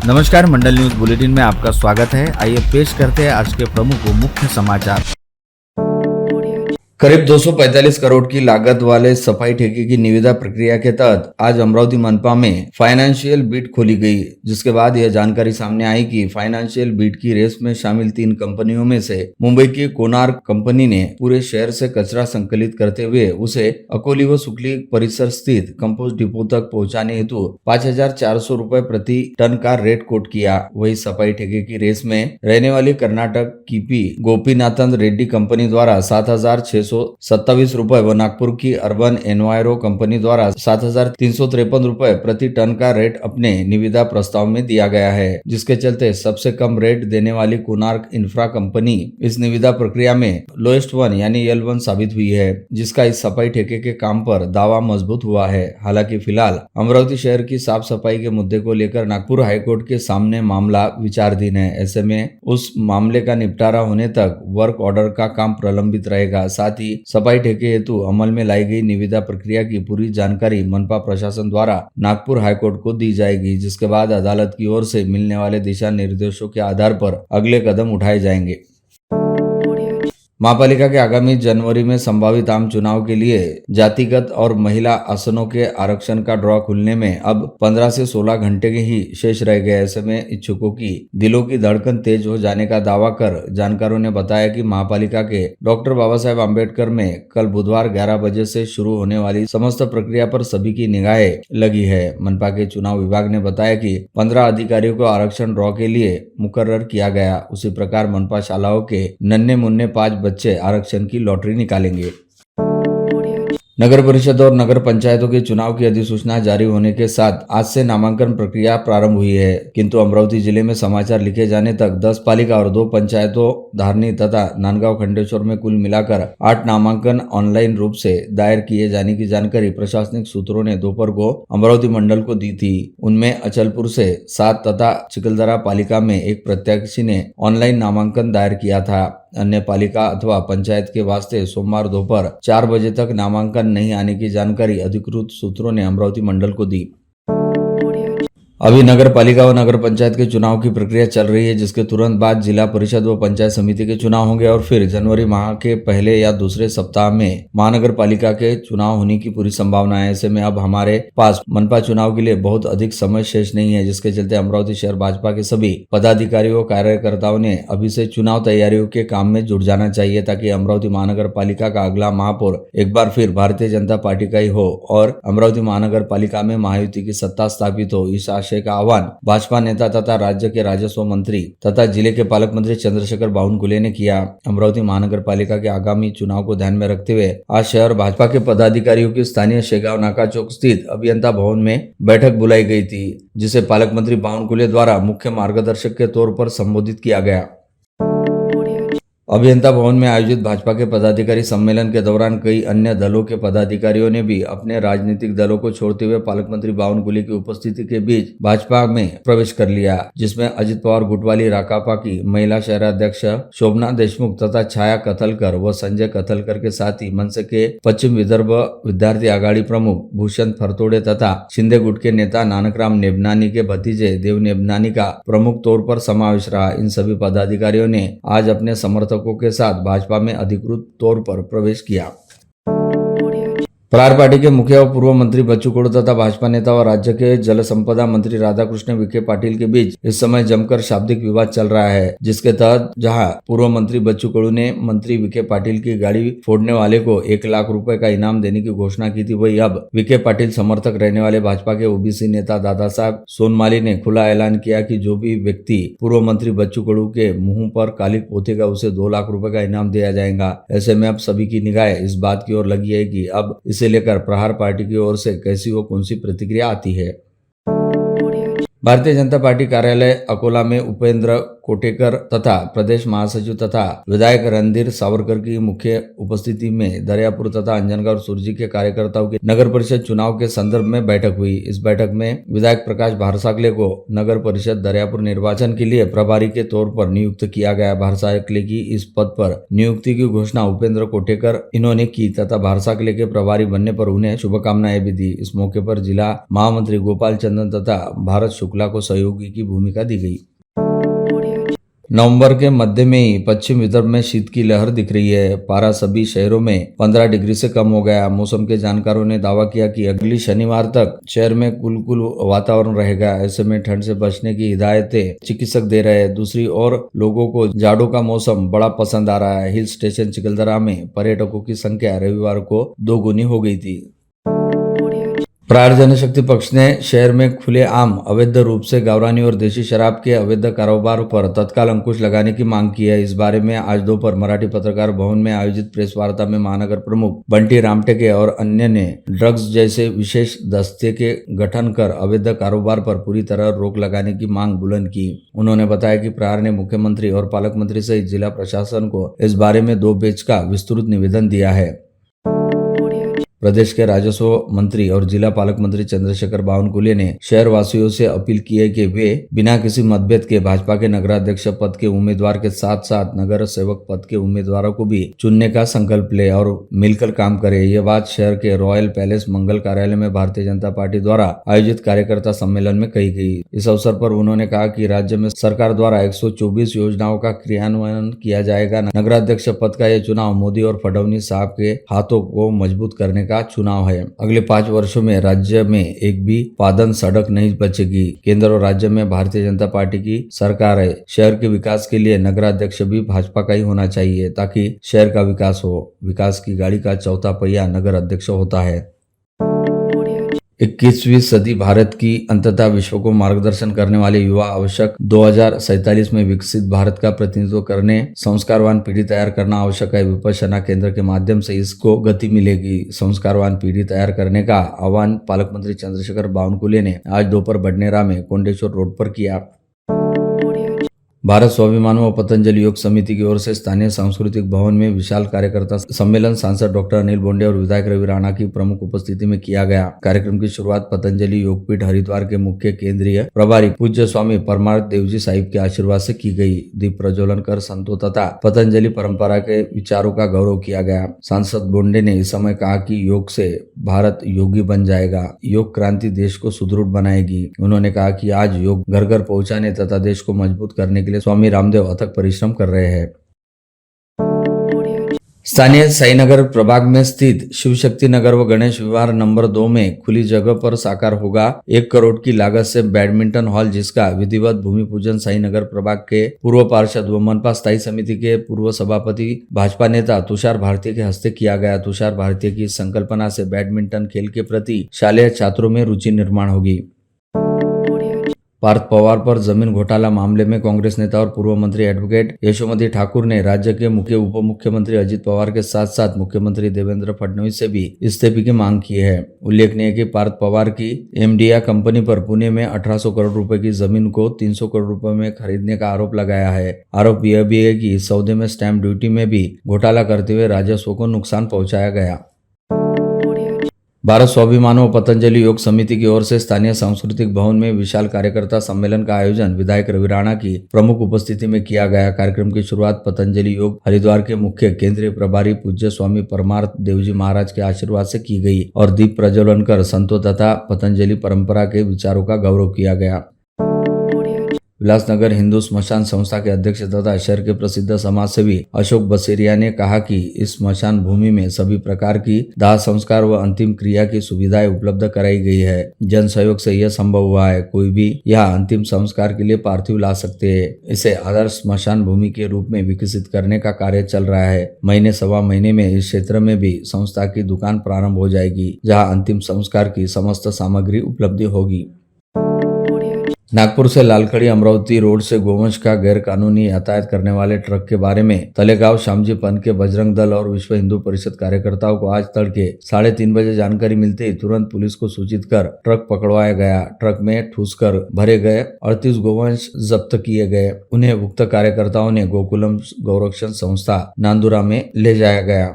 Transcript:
नमस्कार, मंडल news bulletin में आपका स्वागत है। आइए पेश करते हैं आज के प्रमुख मुख्य समाचार। करीब 245 करोड़ की लागत वाले सफाई ठेके की निविदा प्रक्रिया के तहत आज अमरावती मनपा में फाइनेंशियल बीट खोली गई, जिसके बाद यह जानकारी सामने आई कि फाइनेंशियल बीट की रेस में शामिल 3 कंपनियों में से मुंबई की कोणार्क कंपनी ने पूरे शहर से कचरा संकलित करते हुए उसे अकोली व सुकली परिसर स्थित कंपोस्ट डिपो तक पहुंचाने हेतु 5,400 रुपए प्रति टन का रेट कोट किया। वही सफाई ठेके की रेस में रहने वाली कर्नाटक की पी गोपीनाथन रेड्डी कंपनी द्वारा 7,627 रुपए व नागपुर की अर्बन एनवायरो कंपनी द्वारा 7,353 रुपए प्रति टन का रेट अपने निविदा प्रस्ताव में दिया गया है, जिसके चलते सबसे कम रेट देने वाली कोणार्क इंफ्रा कंपनी इस निविदा प्रक्रिया में लोएस्ट वन यानी L1 साबित हुई है, जिसका इस सफाई ठेके के काम पर दावा मजबूत हुआ है। हालांकि फिलहाल अमरावती शहर की साफ सफाई के मुद्दे को लेकर नागपुर हाईकोर्ट के सामने मामला विचाराधीन है। ऐसे में उस मामले का निपटारा होने तक वर्क ऑर्डर का काम प्रलंबित रहेगा। साथ ही सफाई ठेके हेतु अमल में लाई गई निविदा प्रक्रिया की पूरी जानकारी मनपा प्रशासन द्वारा नागपुर हाईकोर्ट को दी जाएगी, जिसके बाद अदालत की ओर से मिलने वाले दिशा निर्देशों के आधार पर अगले कदम उठाए जाएंगे। महापालिका के आगामी जनवरी में संभावित आम चुनाव के लिए जातिगत और महिला आसनों के आरक्षण का ड्रॉ खुलने में अब 15 से 16 घंटे के ही शेष रह गए। ऐसे में इच्छुकों की दिलों की धड़कन तेज हो जाने का दावा कर जानकारों ने बताया कि महापालिका के डॉक्टर बाबा साहेब आम्बेडकर में कल बुधवार 11 बजे से शुरू होने वाली समस्त प्रक्रिया पर सभी की निगाहें लगी है। मनपा के चुनाव विभाग ने बताया कि 15 अधिकारियों को आरक्षण ड्रॉ के लिए मुकर्रर किया गया। उसी प्रकार मनपा शालाओं के नन्हे मुन्ने 5 बच्चे आरक्षण की लॉटरी निकालेंगे। नगर परिषद और नगर पंचायतों के चुनाव की अधिसूचना जारी होने के साथ आज से नामांकन प्रक्रिया प्रारंभ हुई है, किंतु अमरावती जिले में समाचार लिखे जाने तक 10 पालिका और 2 पंचायतों धारनी तथा नांदगांव खंडेश्वर में कुल मिलाकर 8 नामांकन ऑनलाइन रूप से दायर किए जाने की जानकारी प्रशासनिक सूत्रों ने दोपहर को अमरावती मंडल को दी थी। उनमें अचलपुर से 7 तथा चिखलदरा पालिका में एक प्रत्याशी ने ऑनलाइन नामांकन दायर किया था। अन्य पालिका अथवा पंचायत के वास्ते सोमवार दोपहर 4 बजे तक नामांकन नहीं आने की जानकारी अधिकृत सूत्रों ने अमरावती मंडल को दी। अभी नगर पालिका व नगर पंचायत के चुनाव की प्रक्रिया चल रही है, जिसके तुरंत बाद जिला परिषद व पंचायत समिति के चुनाव होंगे और फिर जनवरी माह के पहले या दूसरे सप्ताह में महानगर पालिका के चुनाव होने की पूरी संभावना है। ऐसे में अब हमारे पास मनपा चुनाव के लिए बहुत अधिक समय शेष नहीं है, जिसके चलते अमरावती शहर भाजपा के सभी पदाधिकारियों व कार्यकर्ताओं ने अभी से चुनाव तैयारियों के काम में जुट जाना चाहिए, ताकि अमरावती महानगर पालिका का अगला महापौर एक बार फिर भारतीय जनता पार्टी का ही हो और अमरावती महानगर पालिका में महायुति की सत्ता स्थापित हो। इस आशय का आह्वान भाजपा नेता तथा राज्य के राजस्व मंत्री तथा जिले के पालक मंत्री चंद्रशेखर बावनकुले ने किया। अमरावती महानगर पालिका के आगामी चुनाव को ध्यान में रखते हुए आज शहर भाजपा के पदाधिकारियों की स्थानीय शेगांव नाका चौक स्थित अभियंता भवन में बैठक बुलाई गई थी, जिसे पालक मंत्री बावनकुले द्वारा मुख्य मार्गदर्शक के तौर पर संबोधित किया गया। अभियंता भवन में आयोजित भाजपा के पदाधिकारी सम्मेलन के दौरान कई अन्य दलों के पदाधिकारियों ने भी अपने राजनीतिक दलों को छोड़ते हुए पालक मंत्री बावनकुले की उपस्थिति के बीच भाजपा में प्रवेश कर लिया, जिसमें अजित पवार गुटवाली राकापा की महिला शहराध्यक्ष शोभना देशमुख तथा छाया कथलकर व संजय कथलकर के साथ ही मनसे के पश्चिम विदर्भ विद्यार्थी आघाड़ी प्रमुख भूषण फरतोड़े तथा शिंदे गुट के नेता नानकराम नेबनानी के भतीजे देव नेबनानी का प्रमुख तौर पर समावेश रहा। इन सभी पदाधिकारियों ने आज अपने समर्थकों के साथ भाजपा में अधिकृत तौर पर प्रवेश किया। प्रहार पार्टी के मुखिया व पूर्व मंत्री बच्चू कडू तथा भाजपा नेता व राज्य के जल संपदा मंत्री राधाकृष्ण विखे पाटिल के बीच इस समय जमकर शाब्दिक विवाद चल रहा है, जिसके तहत जहां पूर्व मंत्री बच्चू कडू ने मंत्री विखे पाटिल की गाड़ी फोड़ने वाले को 1 लाख रुपए का इनाम देने की घोषणा की थी, वही अब विखे पाटिल समर्थक रहने वाले भाजपा के ओबीसी नेता दादा साहब सोनमाली ने खुला ऐलान किया कि जो भी व्यक्ति पूर्व मंत्री बच्चू कडू के मुंह पर कालिक पोतेगा उसे 2 लाख रुपए का इनाम दिया जाएगा। ऐसे में अब सभी की निगाहें इस बात की ओर लगी है कि अब इसे लेकर प्रहार पार्टी की ओर से कैसी व कौन सी प्रतिक्रिया आती है। भारतीय जनता पार्टी कार्यालय अकोला में उपेंद्र कोटेकर तथा प्रदेश महासचिव तथा विधायक रणधीर सावरकर की मुख्य उपस्थिति में दरियापुर तथा अंजनगांव सुरजी के कार्यकर्ताओं की नगर परिषद चुनाव के संदर्भ में बैठक हुई। इस बैठक में विधायक प्रकाश भारसागले को नगर परिषद दरियापुर निर्वाचन के लिए प्रभारी के तौर पर नियुक्त किया गया। भारसागले की इस पद पर नियुक्ति की घोषणा उपेंद्र कोटेकर इन्होंने की तथा भारसागले के प्रभारी बनने पर उन्हें शुभकामनाएं भी दी। इस मौके पर जिला महामंत्री गोपाल चंदन तथा भारत शुक्ला को सहयोगी की भूमिका दी गई। नवंबर के मध्य में ही पश्चिम विदर्भ में शीत की लहर दिख रही है। पारा सभी शहरों में 15 डिग्री से कम हो गया। मौसम के जानकारों ने दावा किया कि अगली शनिवार तक शहर में कुल वातावरण रहेगा। ऐसे में ठंड से बचने की हिदायतें चिकित्सक दे रहे हैं। दूसरी ओर लोगों को जाड़ों का मौसम बड़ा पसंद आ रहा है। हिल स्टेशन चिखलदरा में पर्यटकों की संख्या रविवार को 2 गुनी हो गई थी। प्रहार जनशक्ति पक्ष ने शहर में खुलेआम अवैध रूप से गावरानी और देशी शराब के अवैध कारोबार पर तत्काल अंकुश लगाने की मांग की है। इस बारे में आज दोपहर मराठी पत्रकार भवन में आयोजित प्रेस वार्ता में महानगर प्रमुख बंटी रामटेके और अन्य ने ड्रग्स जैसे विशेष दस्ते के गठन कर अवैध कारोबार पर पूरी तरह रोक लगाने की मांग बुलंद की। उन्होंने बताया कि प्रहार ने मुख्यमंत्री और पालक मंत्री सहित जिला प्रशासन को इस बारे में 2 पेज का विस्तृत निवेदन दिया है। प्रदेश के राजस्व मंत्री और जिला पालक मंत्री चंद्रशेखर बावनकुले ने शहर वासियों से अपील की है कि वे बिना किसी मतभेद के भाजपा के नगराध्यक्ष पद के उम्मीदवार के साथ साथ नगर सेवक पद के उम्मीदवारों को भी चुनने का संकल्प ले और मिलकर काम करे। ये बात शहर के रॉयल पैलेस मंगल कार्यालय में भारतीय जनता पार्टी द्वारा आयोजित कार्यकर्ता सम्मेलन में कही गई। इस अवसर पर उन्होंने कहा कि राज्य में सरकार द्वारा 124 योजनाओं का क्रियान्वयन किया जाएगा। नगराध्यक्ष पद का यह चुनाव मोदी और फडणवीस साहब के हाथों को मजबूत करने का चुनाव है। अगले 5 वर्षों में राज्य में एक भी पादन सड़क नहीं बचेगी। केंद्र और राज्य में भारतीय जनता पार्टी की सरकार है। शहर के विकास के लिए नगराध्यक्ष भी भाजपा का ही होना चाहिए ताकि शहर का विकास हो। विकास की गाड़ी का चौथा पहिया नगर अध्यक्ष होता है। 21वीं सदी भारत की अंततः विश्व को मार्गदर्शन करने वाले युवा आवश्यक 2047 में विकसित भारत का प्रतिनिधित्व करने संस्कारवान पीढ़ी तैयार करना आवश्यक है। विपश्यना केंद्र के माध्यम से इसको गति मिलेगी। संस्कारवान पीढ़ी तैयार करने का आह्वान पालक मंत्री चंद्रशेखर बावनकुले ने आज दोपहर बडनेरा में कोंडेश्वर रोड पर किया। भारत स्वाभिमान व पतंजलि योग समिति की ओर से स्थानीय सांस्कृतिक भवन में विशाल कार्यकर्ता सम्मेलन सांसद डॉक्टर अनिल बोंडे और विधायक रवि राणा की प्रमुख उपस्थिति में किया गया। कार्यक्रम की शुरुआत पतंजलि योगपीठ हरिद्वार के मुख्य केंद्रीय प्रभारी पूज्य स्वामी परमार्थ देवजी साहिब के आशीर्वाद से की गई। दीप प्रज्वलन कर संतों तथा पतंजलि परंपरा के विचारों का गौरव किया गया। सांसद बोंडे ने इस समय कहा कि योग से भारत योगी बन जाएगा। योग क्रांति देश को सुदृढ़ बनाएगी। उन्होंने कहा कि आज योग घर घर पहुंचाने तथा देश को मजबूत करने के स्वामी रामदेव अथक परिश्रम कर रहे हैं। स्थानीय साईनगर प्रभाग में स्थित शिव शक्ति नगर व गणेश विहार नंबर 2 में खुली जगह पर साकार होगा 1 करोड़ की लागत से बैडमिंटन हॉल, जिसका विधिवत भूमि पूजन साईनगर प्रभाग के पूर्व पार्षद व मनपा स्थायी समिति के पूर्व सभापति भाजपा नेता तुषार भारती के हस्ते किया गया। तुषार भारती की संकल्पना से बैडमिंटन खेल के प्रति शालेय छात्रों में रुचि निर्माण होगी। पार्थ पवार पर जमीन घोटाला मामले में कांग्रेस नेता और पूर्व मंत्री एडवोकेट यशोमती ठाकुर ने राज्य के मुख्य उप मुख्यमंत्री अजित पवार के साथ साथ मुख्यमंत्री देवेंद्र फडणवीस से भी इस्तीफे की मांग की है। उल्लेखनीय है कि पार्थ पवार की एमडीआ कंपनी पर पुणे में 1800 करोड़ रुपए की जमीन को 300 करोड़ रुपए में खरीदने का आरोप लगाया है। आरोप यह भी है कि इस सौदे में स्टैंप ड्यूटी में भी घोटाला करते हुए राजस्व को नुकसान पहुंचाया गया। भारत स्वाभिमान व पतंजलि योग समिति की ओर से स्थानीय सांस्कृतिक भवन में विशाल कार्यकर्ता सम्मेलन का आयोजन विधायक रवि राणा की प्रमुख उपस्थिति में किया गया। कार्यक्रम की शुरुआत पतंजलि योग हरिद्वार के मुख्य केंद्रीय प्रभारी पूज्य स्वामी परमार्थ देवजी महाराज के आशीर्वाद से की गई और दीप प्रज्वलन कर संतों तथा पतंजलि परंपरा के विचारों का गौरव किया गया। विलासनगर हिंदू स्मशान संस्था के अध्यक्ष तथा शहर के प्रसिद्ध समाजसेवी अशोक बसेरिया ने कहा कि इस स्मशान भूमि में सभी प्रकार की दाह संस्कार व अंतिम क्रिया की सुविधाएं उपलब्ध कराई गई है। जन सहयोग से यह संभव हुआ है। कोई भी यहाँ अंतिम संस्कार के लिए पार्थिव ला सकते हैं। इसे आदर्श स्मशान भूमि के रूप में विकसित करने का कार्य चल रहा है। महीने सवा महीने में इस क्षेत्र में भी संस्था की दुकान प्रारंभ हो जाएगी, जहाँ अंतिम संस्कार की समस्त सामग्री उपलब्ध होगी। नागपुर से लालखड़ी अमरावती रोड से गोवंश का गैर कानूनी यातायात करने वाले ट्रक के बारे में तलेगांव श्यामजी पंथ के बजरंग दल और विश्व हिंदू परिषद कार्यकर्ताओं को आज तड़के 3:30 बजे जानकारी मिलते ही तुरंत पुलिस को सूचित कर ट्रक पकड़वाया गया। ट्रक में ठूसकर भरे गए 38 गोवंश जब्त किए गए। उन्हें उक्त कार्यकर्ताओं ने गोकुलम गौरक्षण संस्था नांदुरा में ले जाया गया।